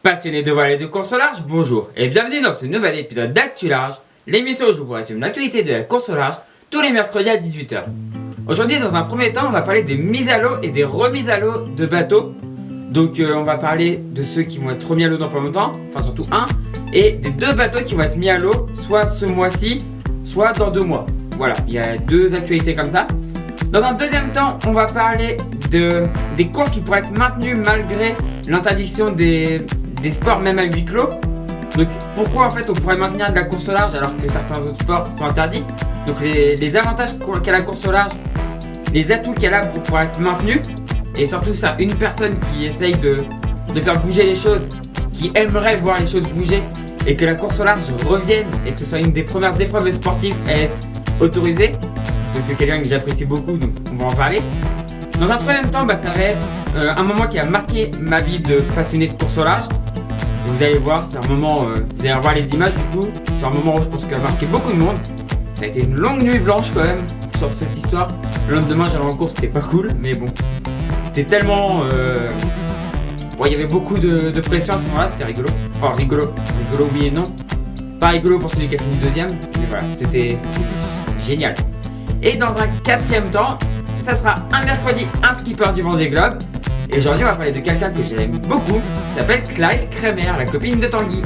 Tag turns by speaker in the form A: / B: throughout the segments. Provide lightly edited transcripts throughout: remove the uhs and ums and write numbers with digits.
A: Passionnés de voile et de course au large, bonjour et bienvenue dans ce nouvel épisode d'Actu Large, l'émission où je vous résume l'actualité de la course au large tous les mercredis à 18 h. Aujourd'hui, dans un premier temps, on va parler des mises à l'eau et des remises à l'eau de bateaux. Donc on va parler de ceux qui vont être remis à l'eau dans pas longtemps, enfin surtout un, et des deux bateaux qui vont être mis à l'eau, soit ce mois-ci, soit dans 2 mois. Voilà, il y a deux actualités comme ça. Dans un deuxième temps, on va parler des courses qui pourraient être maintenues malgré l'interdiction des sports même à huis clos. Donc pourquoi en fait on pourrait maintenir de la course au large alors que certains autres sports sont interdits. Donc les avantages qu'a la course au large, les atouts qu'elle a pour pouvoir être maintenue. Et surtout ça, une personne qui essaye de faire bouger les choses, qui aimerait voir les choses bouger et que la course au large revienne et que ce soit une des premières épreuves sportives à être autorisée. Donc quelqu'un que j'apprécie beaucoup, donc on va en parler. Dans un troisième temps, ça va être un moment qui a marqué ma vie de passionné de course au large. Vous allez voir, c'est un moment, vous allez revoir les images du coup, c'est un moment où je pense qu'il a marqué beaucoup de monde. Ça a été une longue nuit blanche quand même sur cette histoire. Le lendemain j'allais en course, c'était pas cool, mais bon. C'était tellement... Bon, il y avait beaucoup de pression à ce moment-là, c'était rigolo. Enfin rigolo oui et non. Pas rigolo pour celui qui a fini deuxième, mais voilà, c'était génial. Et dans un quatrième temps, ça sera un mercredi, un skipper du Vendée Globe. Et aujourd'hui, on va parler de quelqu'un que j'aime beaucoup, qui s'appelle Clyde Kremer, la copine de Tanguy.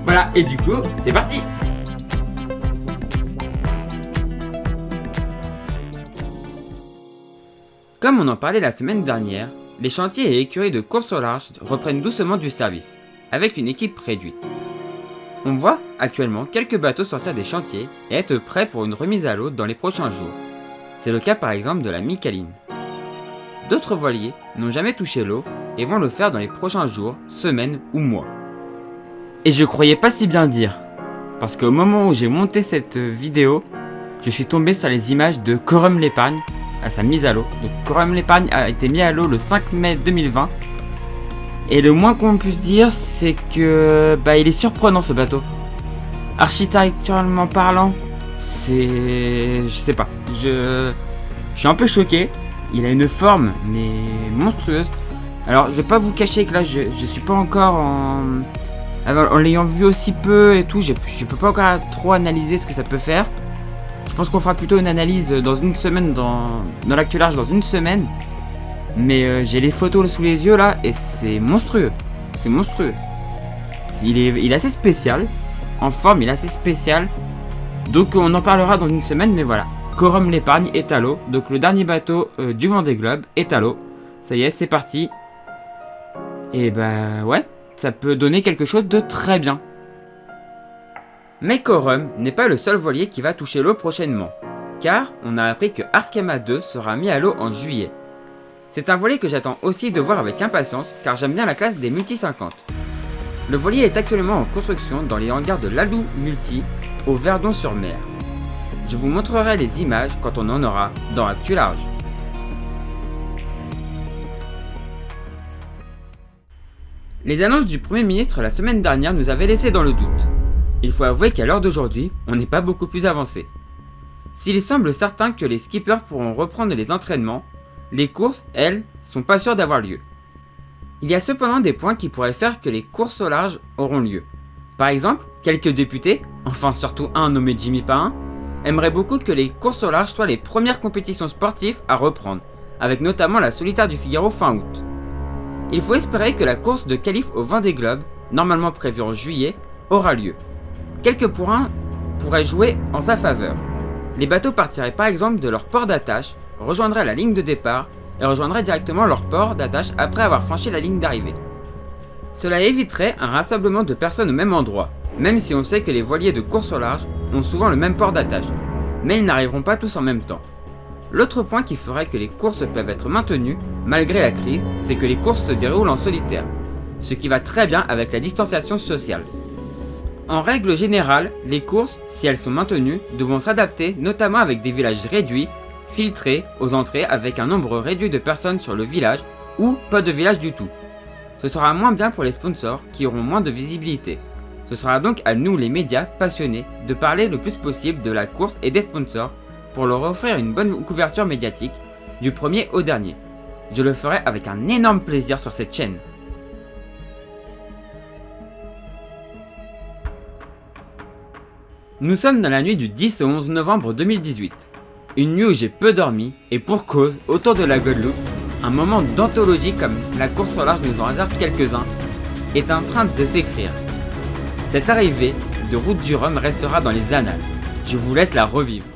A: Voilà, et du coup, c'est parti. Comme on en parlait la semaine dernière, les chantiers et écuries de course au large reprennent doucement du service, avec une équipe réduite. On voit actuellement quelques bateaux sortir des chantiers et être prêts pour une remise à l'eau dans les prochains jours. C'est le cas par exemple de la Micaline. D'autres voiliers n'ont jamais touché l'eau et vont le faire dans les prochains jours, semaines ou mois. Et je croyais pas si bien dire, parce qu'au moment où j'ai monté cette vidéo, je suis tombé sur les images de Corum l'Épargne à sa mise à l'eau. Donc Corum l'Épargne a été mis à l'eau le 5 mai 2020. Et le moins qu'on puisse dire, c'est que il est surprenant ce bateau. Architecturalement parlant, je sais pas. Je suis un peu choqué. Il a une forme, mais monstrueuse. Alors, je vais pas vous cacher que là, je suis pas encore en l'ayant vu aussi peu et tout, je peux pas encore trop analyser ce que ça peut faire. Je pense qu'on fera plutôt une analyse dans une semaine, dans l'Actu Large dans une semaine. Mais j'ai les photos sous les yeux là, et c'est monstrueux. C'est monstrueux. Il est assez spécial. En forme, il est assez spécial. Donc, on en parlera dans une semaine, mais voilà. Corum l'Épargne est à l'eau, donc le dernier bateau du Vendée Globe est à l'eau. Ça y est, c'est parti. Et ouais, ça peut donner quelque chose de très bien. Mais Corum n'est pas le seul voilier qui va toucher l'eau prochainement, car on a appris que Arkema 2 sera mis à l'eau en juillet. C'est un voilier que j'attends aussi de voir avec impatience, car j'aime bien la classe des Multi 50. Le voilier est actuellement en construction dans les hangars de l'Alou Multi, au Verdon-sur-Mer. Je vous montrerai les images quand on en aura dans Actu Large. Les annonces du Premier ministre la semaine dernière nous avaient laissé dans le doute. Il faut avouer qu'à l'heure d'aujourd'hui, on n'est pas beaucoup plus avancé. S'il semble certain que les skippers pourront reprendre les entraînements, les courses, elles, sont pas sûres d'avoir lieu. Il y a cependant des points qui pourraient faire que les courses au large auront lieu. Par exemple, quelques députés, enfin surtout un nommé Jimmy Pain, aimerait beaucoup que les courses au large soient les premières compétitions sportives à reprendre, avec notamment la Solitaire du Figaro fin août. Il faut espérer que la course de qualif au Vendée Globe, normalement prévue en juillet, aura lieu. Quelques points pourraient jouer en sa faveur. Les bateaux partiraient par exemple de leur port d'attache, rejoindraient la ligne de départ et rejoindraient directement leur port d'attache après avoir franchi la ligne d'arrivée. Cela éviterait un rassemblement de personnes au même endroit, même si on sait que les voiliers de course au large ont souvent le même port d'attache, mais ils n'arriveront pas tous en même temps. L'autre point qui ferait que les courses peuvent être maintenues, malgré la crise, c'est que les courses se déroulent en solitaire, ce qui va très bien avec la distanciation sociale. En règle générale, les courses, si elles sont maintenues, devront s'adapter notamment avec des villages réduits, filtrés aux entrées avec un nombre réduit de personnes sur le village ou pas de village du tout. Ce sera moins bien pour les sponsors qui auront moins de visibilité. Ce sera donc à nous les médias passionnés de parler le plus possible de la course et des sponsors pour leur offrir une bonne couverture médiatique du premier au dernier. Je le ferai avec un énorme plaisir sur cette chaîne. Nous sommes dans la nuit du 10 au 11 novembre 2018. Une nuit où j'ai peu dormi, et pour cause, autour de la Guadeloupe, un moment d'anthologie comme la course au large nous en réserve quelques-uns, est en train de s'écrire. Cette arrivée de Route du Rhum restera dans les annales. Je vous laisse la revivre.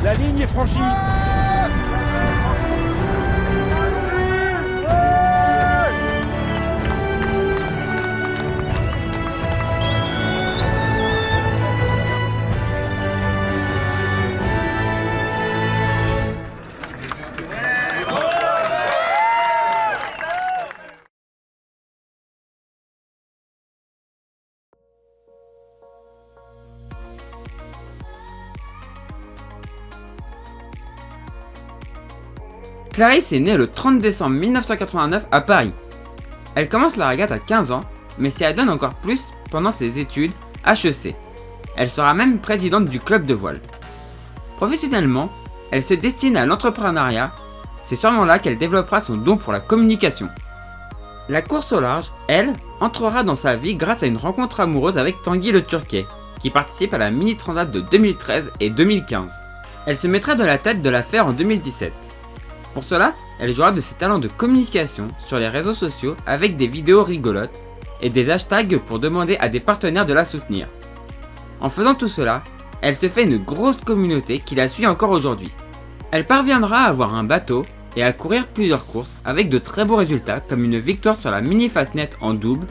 B: La ligne est franchie.
A: Clarisse est née le 30 décembre 1989 à Paris. Elle commence la régate à 15 ans, mais s'y adonne encore plus pendant ses études HEC. Elle sera même présidente du club de voile. Professionnellement, elle se destine à l'entrepreneuriat, c'est sûrement là qu'elle développera son don pour la communication. La course au large, elle, entrera dans sa vie grâce à une rencontre amoureuse avec Tanguy Le Turquet, qui participe à la Mini Transat de 2013 et 2015. Elle se mettra dans la tête de l'affaire en 2017. Pour cela, elle jouera de ses talents de communication sur les réseaux sociaux avec des vidéos rigolotes et des hashtags pour demander à des partenaires de la soutenir. En faisant tout cela, elle se fait une grosse communauté qui la suit encore aujourd'hui. Elle parviendra à avoir un bateau et à courir plusieurs courses avec de très beaux résultats comme une victoire sur la Mini Fastnet en double,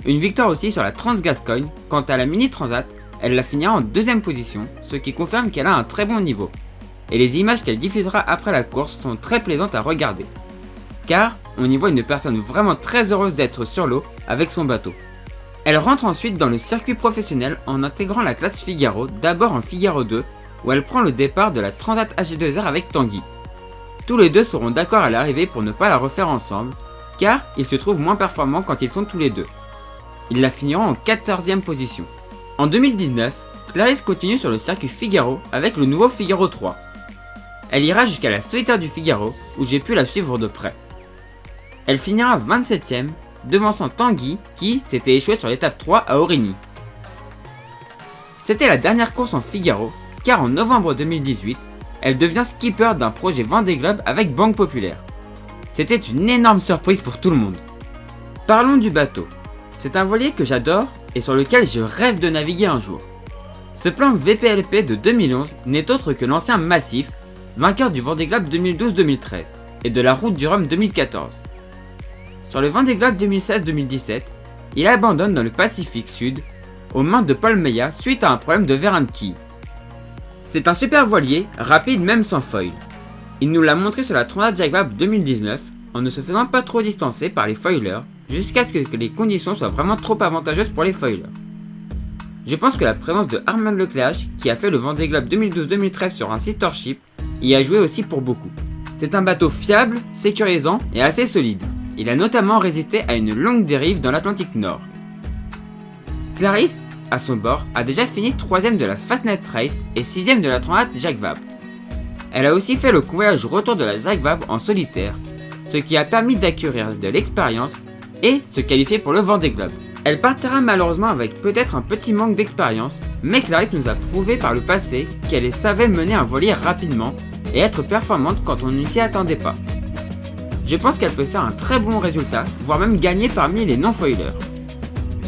A: une victoire aussi sur la Trans-Gascogne. Quant à la Mini Transat, elle la finira en deuxième position, ce qui confirme qu'elle a un très bon niveau. Et les images qu'elle diffusera après la course sont très plaisantes à regarder. Car on y voit une personne vraiment très heureuse d'être sur l'eau avec son bateau. Elle rentre ensuite dans le circuit professionnel en intégrant la classe Figaro, d'abord en Figaro 2, où elle prend le départ de la Transat AG2R avec Tanguy. Tous les deux seront d'accord à l'arrivée pour ne pas la refaire ensemble, car ils se trouvent moins performants quand ils sont tous les deux. Ils la finiront en 14e position. En 2019, Clarisse continue sur le circuit Figaro avec le nouveau Figaro 3. Elle ira jusqu'à la Solitaire du Figaro, où j'ai pu la suivre de près. Elle finira 27ème, devançant Tanguy, qui s'était échoué sur l'étape 3 à Aurigny. C'était la dernière course en Figaro, car en novembre 2018, elle devient skipper d'un projet Vendée Globe avec Banque Populaire. C'était une énorme surprise pour tout le monde. Parlons du bateau. C'est un voilier que j'adore et sur lequel je rêve de naviguer un jour. Ce plan VPLP de 2011 n'est autre que l'ancien Massif, vainqueur du Vendée Globe 2012-2013 et de la Route du Rhum 2014. Sur le Vendée Globe 2016-2017, il abandonne dans le Pacifique Sud aux mains de Paul Meillat suite à un problème de vérin de quille. C'est un super voilier, rapide même sans foil. Il nous l'a montré sur la Transat Jacques Vabre 2019 en ne se faisant pas trop distancer par les foilers jusqu'à ce que les conditions soient vraiment trop avantageuses pour les foilers. Je pense que la présence de Armand Lecléache, qui a fait le Vendée Globe 2012-2013 sur un sister ship, y a joué aussi pour beaucoup. C'est un bateau fiable, sécurisant et assez solide. Il a notamment résisté à une longue dérive dans l'Atlantique Nord. Clarisse, à son bord, a déjà fini 3ème de la Fastnet Race et 6ème de la Transat Jacques Vabre. Elle a aussi fait le convoyage retour de la Jacques Vabre en solitaire, ce qui a permis d'acquérir de l'expérience et se qualifier pour le Vendée Globe. Elle partira malheureusement avec peut-être un petit manque d'expérience, mais Clarisse nous a prouvé par le passé qu'elle savait mener un voilier rapidement et être performante quand on ne s'y attendait pas. je pense qu'elle peut faire un très bon résultat, voire même gagner parmi les non-foilers.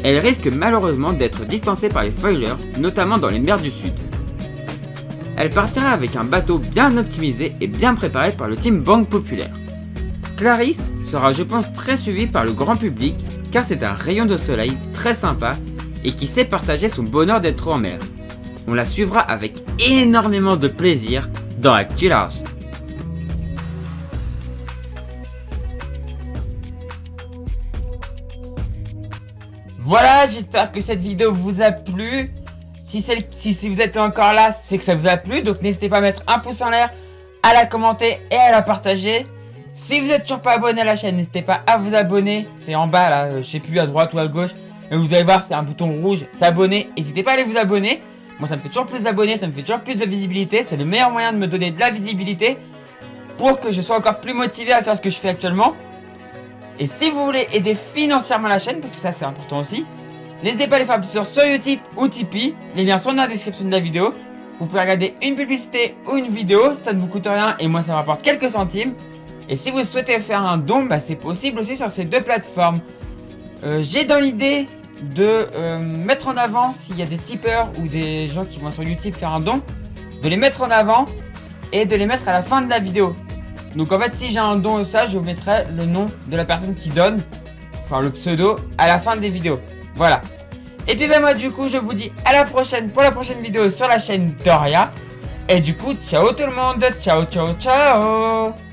A: Elle risque malheureusement d'être distancée par les foilers, notamment dans les mers du Sud. Elle partira avec un bateau bien optimisé et bien préparé par le team Banque Populaire. Clarisse sera je pense très suivie par le grand public car c'est un rayon de soleil très sympa et qui sait partager son bonheur d'être en mer. On la suivra avec énormément de plaisir dans Actu Large. Voilà, j'espère que cette vidéo vous a plu. Si vous êtes encore là, c'est que ça vous a plu. Donc n'hésitez pas à mettre un pouce en l'air, à la commenter et à la partager. Si vous êtes toujours pas abonné à la chaîne, n'hésitez pas à vous abonner. C'est en bas là, je sais plus à droite ou à gauche. Mais vous allez voir, c'est un bouton rouge, s'abonner. N'hésitez pas à aller vous abonner. Moi ça me fait toujours plus d'abonnés, ça me fait toujours plus de visibilité. C'est le meilleur moyen de me donner de la visibilité pour que je sois encore plus motivé à faire ce que je fais actuellement. Et si vous voulez aider financièrement la chaîne, parce que ça c'est important aussi, n'hésitez pas à les faire sur YouTube ou Tipeee. Les liens sont dans la description de la vidéo. Vous pouvez regarder une publicité ou une vidéo, ça ne vous coûte rien et moi ça me rapporte quelques centimes. Et si vous souhaitez faire un don, c'est possible aussi sur ces deux plateformes. J'ai dans l'idée de mettre en avant, s'il y a des tipeurs ou des gens qui vont sur YouTube faire un don, de les mettre en avant et de les mettre à la fin de la vidéo. Donc en fait si j'ai un don ou ça, je mettrai le nom de la personne qui donne, enfin le pseudo, à la fin des vidéos. Voilà. Et puis moi du coup je vous dis à la prochaine pour la prochaine vidéo sur la chaîne Doria. Et du coup ciao tout le monde, ciao ciao ciao.